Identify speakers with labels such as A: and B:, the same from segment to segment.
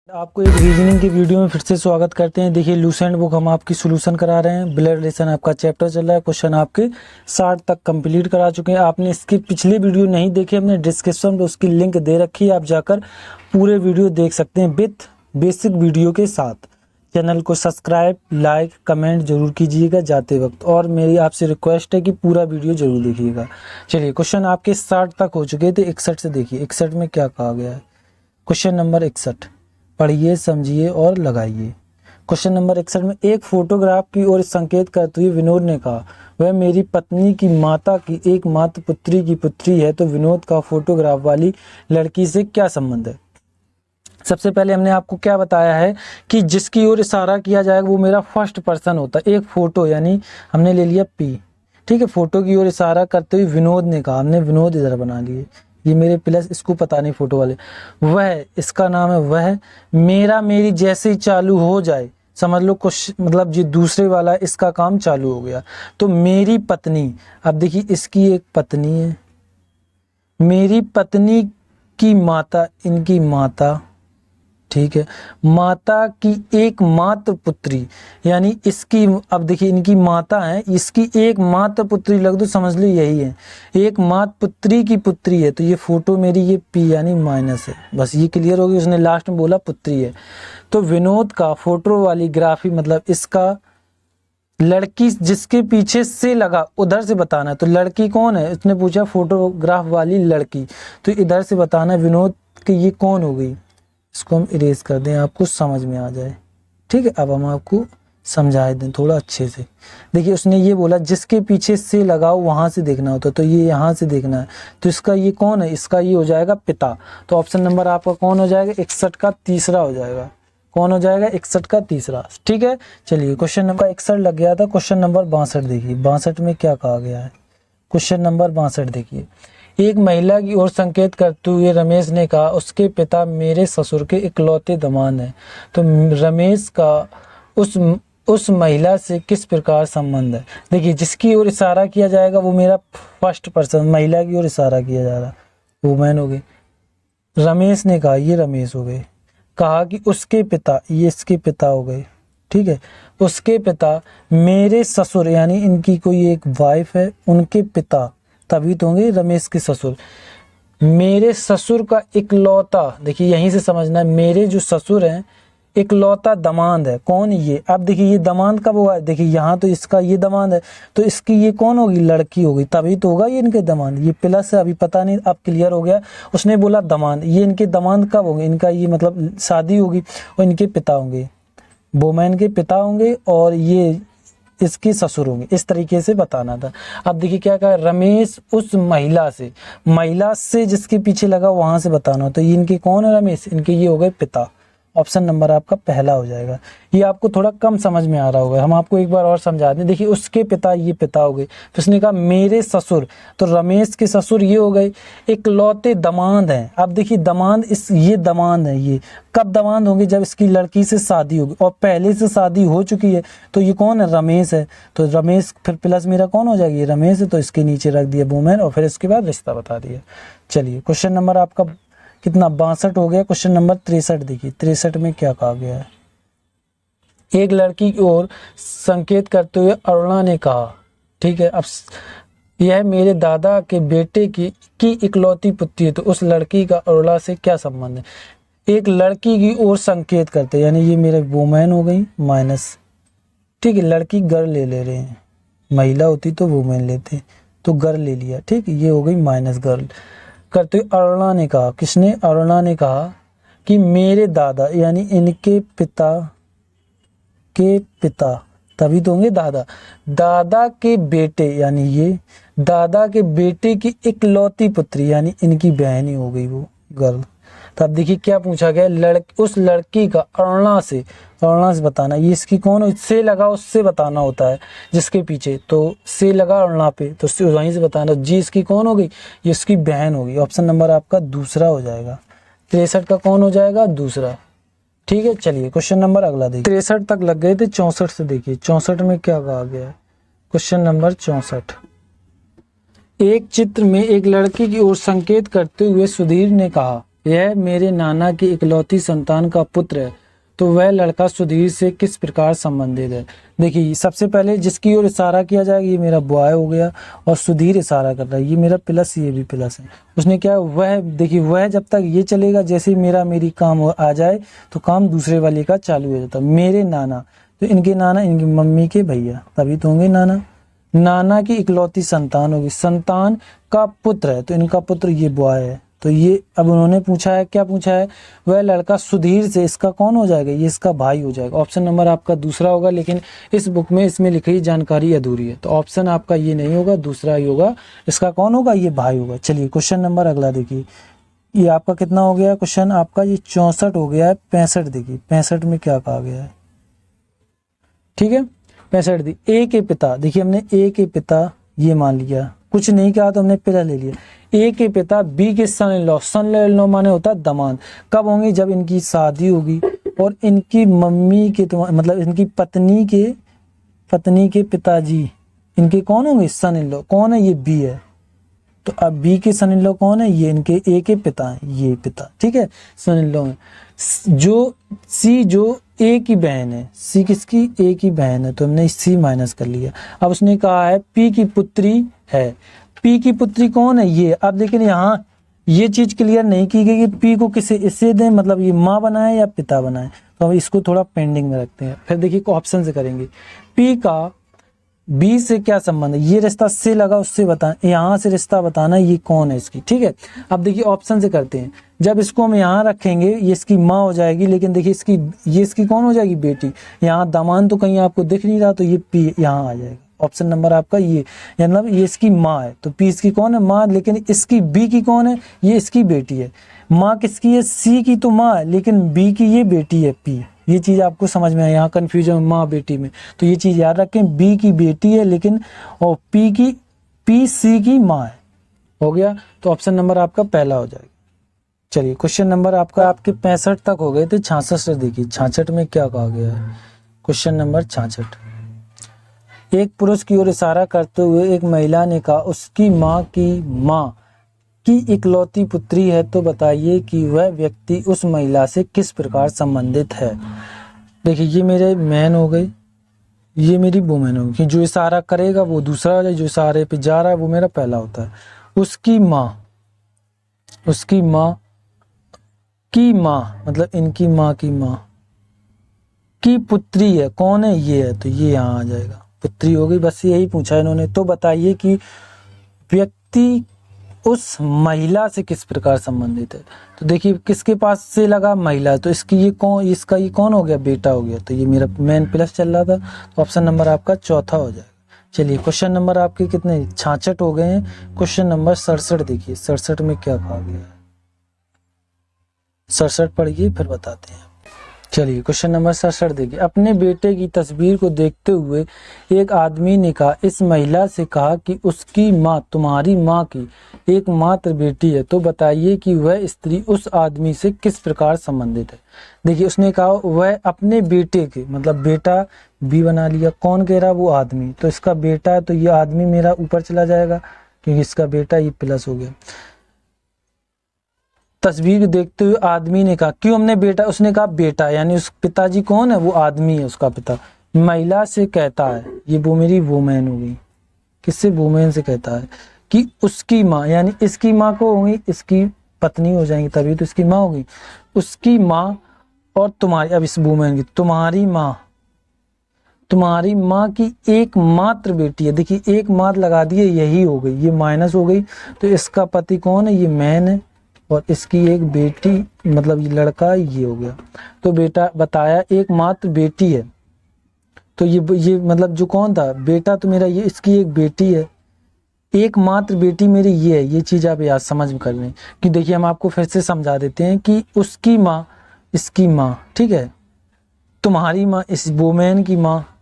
A: आपको एक रीजनिंग की वीडियो में फिर से स्वागत करते हैं। देखिए लूसेंट बुक हम आपकी सोल्यूशन करा रहे हैं। ब्लड रिलेशन आपका चैप्टर चल रहा है। क्वेश्चन आपके 60 तक कंप्लीट करा चुके हैं। आपने इसकी पिछली वीडियो नहीं देखी, हमने डिस्क्रिप्शन में उसकी लिंक दे रखी है, आप जाकर पूरे वीडियो देख सकते हैं विथ बेसिक वीडियो के साथ। चैनल को सब्सक्राइब, लाइक, कमेंट जरूर कीजिएगा जाते वक्त, और मेरी आपसे रिक्वेस्ट है कि पूरा वीडियो जरूर देखिएगा। चलिए क्वेश्चन आपके 60 तक हो चुके थे। 61 से देखिए 61 में क्या कहा गया है। क्वेश्चन नंबर 61 पढ़िए, समझिए और लगाइए। क्वेश्चन नंबर 61 में एक फोटोग्राफ की ओर संकेत करते हुए विनोद ने कहा, वह मेरी पत्नी की माता की एकमात्र पुत्री की पुत्री है, तो विनोद का फोटोग्राफ वाली लड़की से क्या संबंध है। सबसे पहले हमने आपको क्या बताया है कि जिसकी ओर इशारा किया जाएगा वो मेरा फर्स्ट पर्सन होता है। एक फोटो यानी हमने ले लिया पी, ठीक है। फोटो की ओर इशारा करते हुए विनोद ने कहा, हमने विनोद इधर बना लिए, ये मेरे प्लस, इसको पता नहीं फोटो वाले। वह, इसका नाम है वह, मेरा मेरी जैसे ही चालू हो जाए, समझ लो कुछ मतलब जो दूसरे वाला इसका काम चालू हो गया। तो मेरी पत्नी, अब देखिए इसकी एक पत्नी है, मेरी पत्नी की माता, इनकी माता, ठीक है, माता की एकमात्र पुत्री, यानी इसकी, अब देखिए इनकी माता है, इसकी एकमात्र पुत्री लग दो, समझ लो यही है, एकमात्र पुत्री की पुत्री है। तो ये फोटो मेरी ये पी यानी माइनस है, बस ये क्लियर होगी। उसने लास्ट में बोला पुत्री है। तो विनोद का फोटो वाली ग्राफी मतलब इसका लड़की जिसके पीछे से लगा उधर से बताना है। तो लड़की कौन है, इसने पूछा फोटोग्राफ वाली लड़की, तो इधर से बताना विनोद कि ये कौन हो गई। इसको हम इरेज कर दें, आपको समझ में आ जाए, ठीक है। अब हम आपको समझा दें थोड़ा अच्छे से। देखिए उसने ये बोला जिसके पीछे से लगाओ वहां से देखना होता है, तो ये यहाँ से देखना है। तो इसका ये कौन है, इसका ये हो जाएगा पिता। तो ऑप्शन नंबर आपका कौन हो जाएगा, 61 का तीसरा हो जाएगा। कौन हो जाएगा, 61 का तीसरा, ठीक है। चलिए क्वेश्चन नंबर 61 लग गया था। क्वेश्चन नंबर 62 देखिए, 62 में क्या कहा गया है। क्वेश्चन नंबर 62 देखिए, एक महिला की ओर संकेत करते हुए रमेश ने कहा, उसके पिता मेरे ससुर के इकलौते दामाद हैं, तो रमेश का उस महिला से किस प्रकार संबंध है। देखिए जिसकी ओर इशारा किया जाएगा वो मेरा फर्स्ट पर्सन, महिला की ओर इशारा किया जा रहा, वुमेन हो गई। रमेश ने कहा, ये रमेश हो गए। कहा कि उसके पिता, ये इसके पिता हो गए, ठीक है। उसके पिता मेरे ससुर, यानी इनकी कोई एक वाइफ है, उनके पिता तभी तो होंगे रमेश के ससुर। मेरे ससुर का इकलौता, देखिए यहीं से समझना है, मेरे जो ससुर हैं इकलौता दामाद है। कौन ये, अब देखिए ये दामाद कब हुआ है, देखिए यहाँ तो इसका ये दामाद है, तो इसकी ये कौन होगी, लड़की होगी, तभी तो होगा ये इनके दामाद। ये प्लस है, अभी पता नहीं, अब क्लियर हो गया। उसने बोला दामाद, ये इनके दामाद कब होंगे, इनका ये मतलब शादी होगी और इनके पिता होंगे, वुमेन के पिता होंगे और ये इसके ससुर होंगे। इस तरीके से बताना था। अब देखिए क्या कहा, रमेश उस महिला से जिसके पीछे लगा वहां से बताना। तो ये इनके कौन है, रमेश, इनके ये हो गए पिता। ऑप्शन नंबर आपका पहला हो जाएगा। ये आपको थोड़ा कम समझ में आ रहा होगा, हम आपको एक बार और समझा दें। देखिए उसके पिता, ये पिता हो गए, फिर उसने कहा मेरे ससुर, तो रमेश के ससुर ये हो गए, इकलौते दामाद हैं। अब देखिए दामाद, ये दामाद है, ये कब दामाद होंगे, जब इसकी लड़की से शादी होगी, और पहले से शादी हो चुकी है, तो ये कौन है, रमेश है। तो रमेश फिर प्लस मेरा कौन हो जाएगी, ये रमेश है, तो इसके नीचे रख दिया वुमेन, और फिर इसके बाद रिश्ता बता दिया। चलिए क्वेश्चन नंबर आपका कितना, 62 हो गया। क्वेश्चन नंबर 63 देखिए, 63 में क्या कहा गया है। एक लड़की की ओर संकेत करते हुए अरुणा ने कहा, ठीक है, अब यह मेरे दादा के बेटे की इकलौती पुत्री है, तो उस लड़की का अरुणा से क्या संबंध है। एक लड़की की ओर संकेत करते, यानी ये मेरे वुमेन हो गई माइनस, ठीक है। लड़की गर्ल ले रहे हैं, महिला होती तो वुमेन लेते, तो गर्ल ले लिया, ठीक है, ये हो गई माइनस गर्ल करते हुए अरुणा ने कहा, किसने, अरुणा ने कहा कि मेरे दादा, यानी इनके पिता के पिता, तभी तो होंगे दादा, दादा के बेटे, यानी ये दादा के बेटे की इकलौती पुत्री, यानी इनकी बहन ही हो गई वो गर्ल। तो अब देखिए क्या पूछा गया, उस लड़की का अरुणा से बताना। ये इसकी कौन हो, से लगा उससे बताना होता है, जिसके पीछे, तो से लगा अरुणा पे, तो वहीं से बताना। जी इसकी कौन हो गई, ये इसकी बहन होगी। ऑप्शन नंबर आपका दूसरा हो जाएगा। 63 का कौन हो जाएगा, दूसरा, ठीक है। चलिए क्वेश्चन नंबर अगला देखिए, 63 तक लग गए थे, 64 से देखिए, 64 में क्या कहा गया है। क्वेश्चन नंबर 64, एक चित्र में एक लड़की की ओर संकेत करते हुए सुधीर ने कहा, यह मेरे नाना की इकलौती संतान का पुत्र है, तो वह लड़का सुधीर से किस प्रकार संबंधित है। देखिए सबसे पहले जिसकी ओर इशारा किया जाएगा ये मेरा बॉय हो गया, और सुधीर इशारा कर रहा है, ये मेरा प्लस, ये भी प्लस है। उसने क्या, वह, देखिए वह जब तक ये चलेगा, जैसे मेरा मेरी काम आ जाए तो काम दूसरे वाले का चालू हो जाता है। मेरे नाना, तो इनके नाना इनकी मम्मी के भैया, तभी तो होंगे नाना। नाना की इकलौती संतान होगी, संतान का पुत्र है, तो इनका पुत्र ये बॉय है। तो ये अब उन्होंने पूछा है, क्या पूछा है, वह लड़का सुधीर से, इसका कौन हो जाएगा, ये इसका भाई हो जाएगा। ऑप्शन नंबर आपका दूसरा होगा, लेकिन इस बुक में इसमें लिखी जानकारी अधूरी है, तो ऑप्शन आपका ये नहीं होगा, दूसरा ही होगा। इसका कौन होगा, ये भाई होगा। चलिए क्वेश्चन नंबर अगला देखिए, ये आपका कितना हो गया क्वेश्चन आपका, ये 64 हो गया है। 65 देखिए, 65 में क्या कहा गया है, ठीक है 65 दी। ए के पिता, देखिए हमने ए के पिता ये मान लिया, कुछ नहीं कहा तो हमने पिता ले लिया। ए के पिता बी के सन in law, sun in law माने होता है दामाद, कब होंगे, जब इनकी शादी होगी और इनकी मम्मी के, तो मतलब इनकी पत्नी के पिताजी इनके कौन होंगे, सन इन लॉ। कौन है, ये बी है। तो अब बी के सन इन लॉ कौन है, ये इनके ए के पिता है, ये पिता, ठीक है सन इन लॉ में। जो सी जो ए की बहन है, सी किसकी, ए की बहन है, तो हमने सी माइनस कर लिया। अब उसने कहा है पी की पुत्री है, पी की पुत्री कौन है, ये। अब लेकिन यहाँ ये चीज क्लियर नहीं की गई कि पी को किसे इससे दें, मतलब ये माँ बनाए या पिता बनाए, तो हम इसको थोड़ा पेंडिंग में रखते हैं। फिर देखिए ऑप्शन से करेंगे, पी का बी से क्या संबंध है, ये रिश्ता से लगा, उससे बताना, यहाँ से रिश्ता बताना ये कौन है इसकी, ठीक है। अब देखिए ऑप्शन से करते हैं, जब इसको हम यहाँ रखेंगे ये इसकी माँ हो जाएगी, लेकिन देखिए ये इसकी कौन हो जाएगी, बेटी। यहाँ दामान तो कहीं आपको दिख नहीं रहा, तो ये पी यहाँ आ जाएगा। ऑप्शन नंबर आपका ये, मतलब ये इसकी माँ है, तो पी इसकी कौन है, माँ, लेकिन इसकी बी की कौन है, ये इसकी बेटी है। माँ किसकी है, सी की तो माँ है, लेकिन बी की ये बेटी है, पी। ये चीज आपको समझ में आया, यहाँ कंफ्यूजन माँ बेटी में, तो ये चीज याद रखें, बी की बेटी है लेकिन, और पी सी की माँ है। हो गया, तो ऑप्शन नंबर आपका पहला हो जाएगा। चलिए क्वेश्चन नंबर आपका, आपके 65 तक हो गए थे, 66 से देखिए 66 में क्या कहा गया है। क्वेश्चन नंबर 66, एक पुरुष की ओर इशारा करते हुए एक महिला ने कहा उसकी माँ की इकलौती पुत्री है, तो बताइए कि वह व्यक्ति उस महिला से किस प्रकार संबंधित है। देखिए ये मेरे मैन हो गई, ये मेरी वुमेन होगी, जो इशारा करेगा वो दूसरा हो जाए, जो इशारे पे जा रहा है वो मेरा पहला होता है। उसकी माँ की माँ मतलब इनकी माँ की पुत्री है, कौन है, ये है, तो ये यहाँ आ जाएगा, पुत्री हो गई। बस यही पूछा इन्होंने, तो बताइए कि व्यक्ति उस महिला से किस प्रकार संबंधित है। तो देखिए किसके पास से लगा, महिला, तो इसका ये कौन हो गया, बेटा हो गया, तो ये मेरा मेन प्लस चल रहा था, तो ऑप्शन नंबर आपका चौथा हो जाएगा। चलिए क्वेश्चन नंबर आपके कितने, 66 हो गए हैं। क्वेश्चन नंबर 67 देखिए, 67 में क्या कहा गया है, 67 पढ़िए फिर बताते हैं। चलिए क्वेश्चन नंबर 67 देखिए, अपने बेटे की तस्वीर को देखते हुए एक आदमी ने कहा, इस महिला से कहा कि उसकी माँ तुम्हारी माँ की एकमात्र बेटी है, तो बताइए कि वह स्त्री उस आदमी से किस प्रकार संबंधित है। देखिए उसने कहा वह अपने बेटे के, मतलब बेटा बी बना लिया, कौन कह रहा, वो आदमी, तो इसका बेटा है, तो ये आदमी मेरा ऊपर चला जाएगा क्योंकि इसका बेटा, ये प्लस हो गया। तस्वीर देखते हुए आदमी ने कहा, क्यों हमने बेटा, उसने कहा बेटा, यानी उस पिताजी कौन है, वो आदमी है, उसका पिता। महिला से कहता है, ये वो मेरी वुमेन हो गई, किससे, वुमेन से कहता है कि उसकी माँ, यानी इसकी माँ को होगी, इसकी पत्नी हो जाएंगी, तभी तो इसकी माँ होगी। उसकी माँ और तुम्हारी, अब इस वुमेन की तुम्हारी माँ की एकमात्र बेटी है। देखिए एक मात्र लगा दिए, यही हो गई, ये माइनस हो गई, तो इसका पति कौन है, ये मैन है, और इसकी एक बेटी, मतलब ये लड़का, ये हो गया। तो बेटा बताया एकमात्र बेटी है, तो ये मतलब जो कौन था, बेटा तो मेरा, ये इसकी एक बेटी है, एकमात्र बेटी मेरी ये है। ये चीज आप याद समझ में कर लें कि देखिए हम आपको फिर से समझा देते हैं कि उसकी माँ, इसकी माँ, ठीक है, तुम्हारी माँ, इस वुमेन की माँ,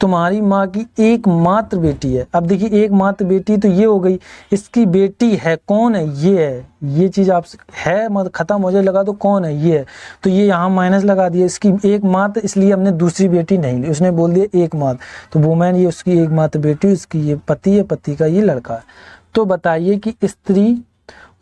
A: तुम्हारी माँ की एकमात्र बेटी है। अब देखिए एकमात्र बेटी तो ये हो गई, इसकी बेटी है, कौन है, ये है, ये चीज आप है मतलब खत्म हो जाए, लगा तो कौन है, ये है, तो ये यहाँ माइनस लगा दिया, इसकी एकमात्र, इसलिए हमने दूसरी बेटी नहीं ली, उसने बोल दिया एकमात्र, तो वुमेन ये उसकी एकमात्र बेटी, उसकी ये पति है, पति का ये लड़का है। तो बताइए कि स्त्री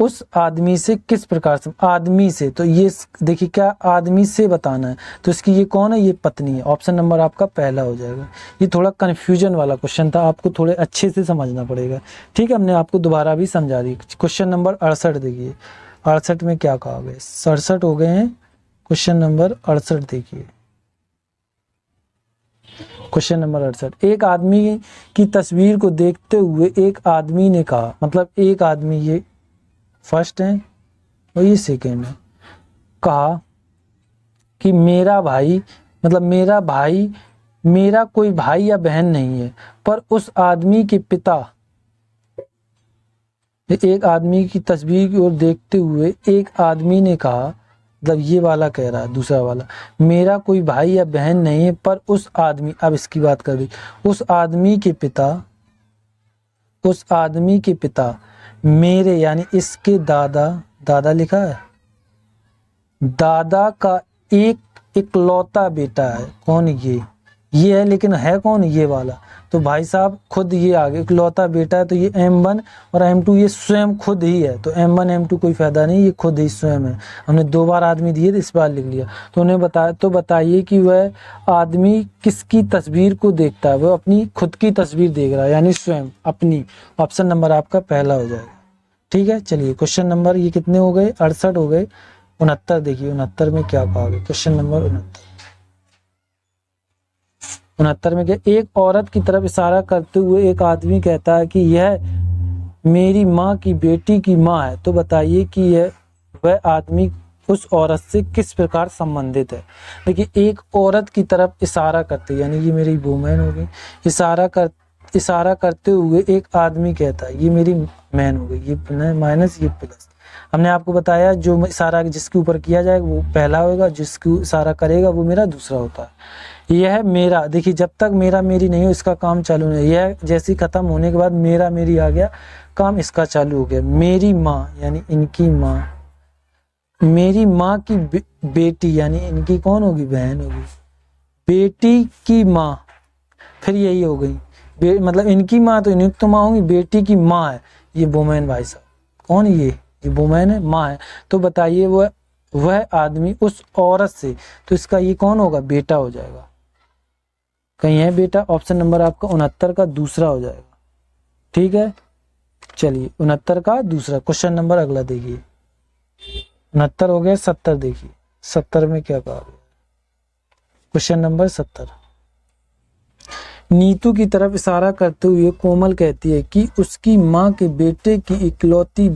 A: उस आदमी से किस प्रकार से, आदमी से, तो ये देखिए क्या आदमी से बताना है, तो इसकी ये कौन है, ये पत्नी है। ऑप्शन नंबर आपका पहला हो जाएगा। ये थोड़ा कन्फ्यूजन वाला क्वेश्चन था, आपको थोड़े अच्छे से समझना पड़ेगा, ठीक है। हमने आपको दोबारा भी समझा दी। क्वेश्चन नंबर 68 देखिए, 68 में क्या कहा गया, 67 हो गए हैं, क्वेश्चन नंबर 68 देखिए। क्वेश्चन नंबर 68, एक आदमी की तस्वीर को देखते हुए एक आदमी ने कहा, मतलब एक आदमी, ये फर्स्ट है और ये सेकेंड है, कहा कि मेरा भाई, मतलब मेरा भाई, मेरा कोई भाई या बहन नहीं है, पर उस आदमी के पिता, एक आदमी की तस्वीर की ओर देखते हुए एक आदमी ने कहा, मतलब ये वाला कह रहा है, दूसरा वाला, मेरा कोई भाई या बहन नहीं है, पर उस आदमी, अब इसकी बात कर दी, उस आदमी के पिता, उस आदमी के पिता मेरे, यानी इसके दादा, दादा लिखा है, दादा का एक इकलौता बेटा है। कौन ये है, लेकिन है कौन, ये वाला, तो भाई साहब खुद ये आगे इकलौता बेटा है, तो ये M1 और M2 ये स्वयं खुद ही है, तो M1 M2 कोई फायदा नहीं, ये खुद ही स्वयं है। हमने 2 बार आदमी दिए, इस बार लिख लिया। तो उन्हें बताया, तो बताइए कि वह आदमी किसकी तस्वीर को देखता है, वह अपनी खुद की तस्वीर देख रहा है, यानी स्वयं अपनी। ऑप्शन नंबर आपका पहला हो जाएगा, ठीक है। चलिए क्वेश्चन नंबर ये कितने हो गए, 68 हो गए। 69 देखिए, 69 में क्या कहा गया, क्वेश्चन नंबर 69 में क्या, एक औरत की तरफ इशारा करते हुए एक आदमी कहता है कि यह मेरी माँ की बेटी की माँ है, तो बताइए कि यह वह आदमी उस औरत से किस प्रकार संबंधित है। देखिए एक औरत की तरफ इशारा करते, यानी ये मेरी वुमेन हो गई, इशारा करते हुए एक आदमी कहता है, ये मेरी मैन हो गई, ये माइनस ये प्लस। हमने आपको बताया जो इशारा जिसके ऊपर किया जाएगा वो पहला होगा, जिसको इशारा करेगा वो मेरा दूसरा होता है। यह मेरा, देखिए जब तक मेरा मेरी नहीं हो इसका काम चालू नहीं, यह जैसी खत्म होने के बाद मेरा मेरी आ गया, काम इसका चालू हो गया। मेरी माँ यानी इनकी माँ, मेरी माँ की बेटी यानी इनकी कौन होगी, बहन होगी, बेटी की माँ, फिर यही हो गई, मतलब इनकी माँ तो इनकी तो माँ होगी, बेटी की माँ है, ये वुमेन भाई साहब, कौन ये वुमेन है, माँ है। तो बताइए वह आदमी उस औरत से, तो इसका ये कौन होगा, बेटा हो जाएगा, कहीं है बेटा। ऑप्शन नंबर आपका 69 का दूसरा हो जाएगा, ठीक है। चलिए 69 का दूसरा। क्वेश्चन नंबर अगला देखिए, 69 हो गया, 70 देखिए, 70 में क्या कहा गया, क्वेश्चन नंबर 70। नीतू की तरफ इशारा करते हुए कोमल कहती है कि उसकी माँ के बेटे की इकलौती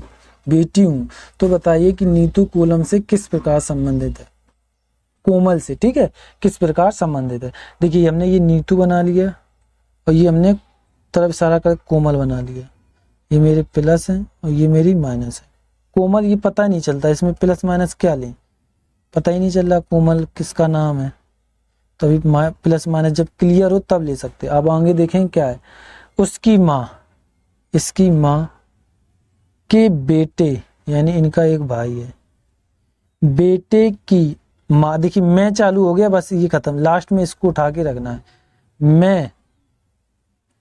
A: बेटी हूँ, तो बताइए कि नीतू कोलम से किस प्रकार संबंधित है, कोमल से, ठीक है, किस प्रकार संबंधित है। देखिए हमने ये नीतू बना लिया और ये हमने तरफ इशारा कर कोमल बना लिया, ये मेरे प्लस है और ये मेरी माइनस है। कोमल ये पता नहीं चलता, इसमें प्लस माइनस क्या लें, पता ही नहीं चल रहा कोमल किसका नाम है, तभी प्लस माइनस जब क्लियर हो तब ले सकते। अब आगे देखें क्या है, उसकी माँ, इसकी माँ के बेटे यानी इनका एक भाई है, बेटे की माँ, देखिए मैं चालू हो गया, बस ये खत्म, लास्ट में इसको उठा के रखना है।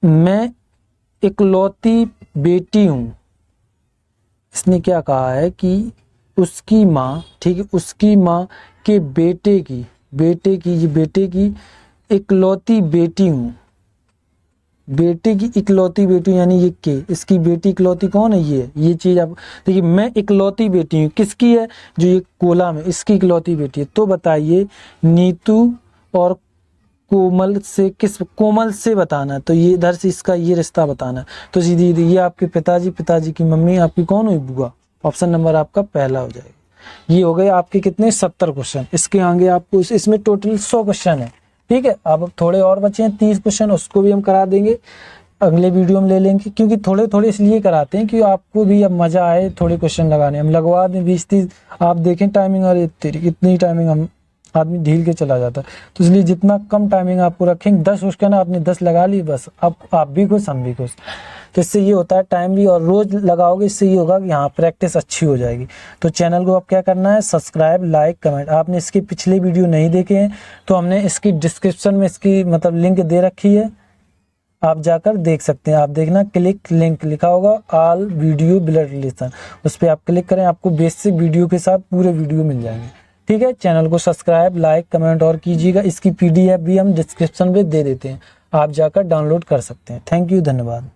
A: मैं इकलौती बेटी हूं, इसने क्या कहा है कि उसकी माँ, ठीक है, उसकी माँ के बेटे की ये बेटे की इकलौती बेटी हूं, बेटे की इकलौती बेटी यानी ये के, इसकी बेटी इकलौती कौन है, ये चीज आप देखिए, मैं इकलौती बेटी हूँ, किसकी है, जो ये कोलम है इसकी इकलौती बेटी है। तो बताइए नीतू और कोमल से बताना, तो ये इधर से इसका ये रिश्ता बताना, तो सीधी ये आपके पिताजी की मम्मी आपकी कौन हुई, बुआ। ऑप्शन नंबर आपका पहला हो जाएगा। ये हो गए आपके कितने 70 क्वेश्चन। इसके आगे आपको इसमें टोटल 100 क्वेश्चन है, ठीक है। अब थोड़े और बचे हैं 30 क्वेश्चन, उसको भी हम करा देंगे, अगले वीडियो में ले लेंगे, क्योंकि थोड़े इसलिए कराते हैं कि आपको भी अब मजा आए थोड़े क्वेश्चन लगाने, हम लगवा दें 20-30, आप देखें टाइमिंग, अरे तेरी कितनी टाइमिंग, हम आदमी ढील के चला जाता है, तो इसलिए जितना कम टाइमिंग आपको रखेंगे, 10 क्वेश्चन आपने 10 लगा ली, बस अब आप भी खुश हम भी खुश। तो इससे ये होता है टाइम भी, और रोज लगाओगे, इससे ये होगा कि हाँ प्रैक्टिस अच्छी हो जाएगी। तो चैनल को अब क्या करना है, सब्सक्राइब, लाइक, कमेंट। आपने इसके पिछले वीडियो नहीं देखे हैं तो हमने इसकी डिस्क्रिप्शन में इसकी मतलब लिंक दे रखी है, आप जाकर देख सकते हैं। आप देखना क्लिक लिंक लिखा होगा ऑल वीडियो ब्लड रिलेशन, उस पर आप क्लिक करें, आपको बेसिक वीडियो के साथ पूरे वीडियो मिल जाएंगे। ठीक है, चैनल को सब्सक्राइब लाइक कमेंट और कीजिएगा। इसकी PDF भी हम डिस्क्रिप्शन में दे देते हैं, आप जाकर डाउनलोड कर सकते हैं। थैंक यू, धन्यवाद।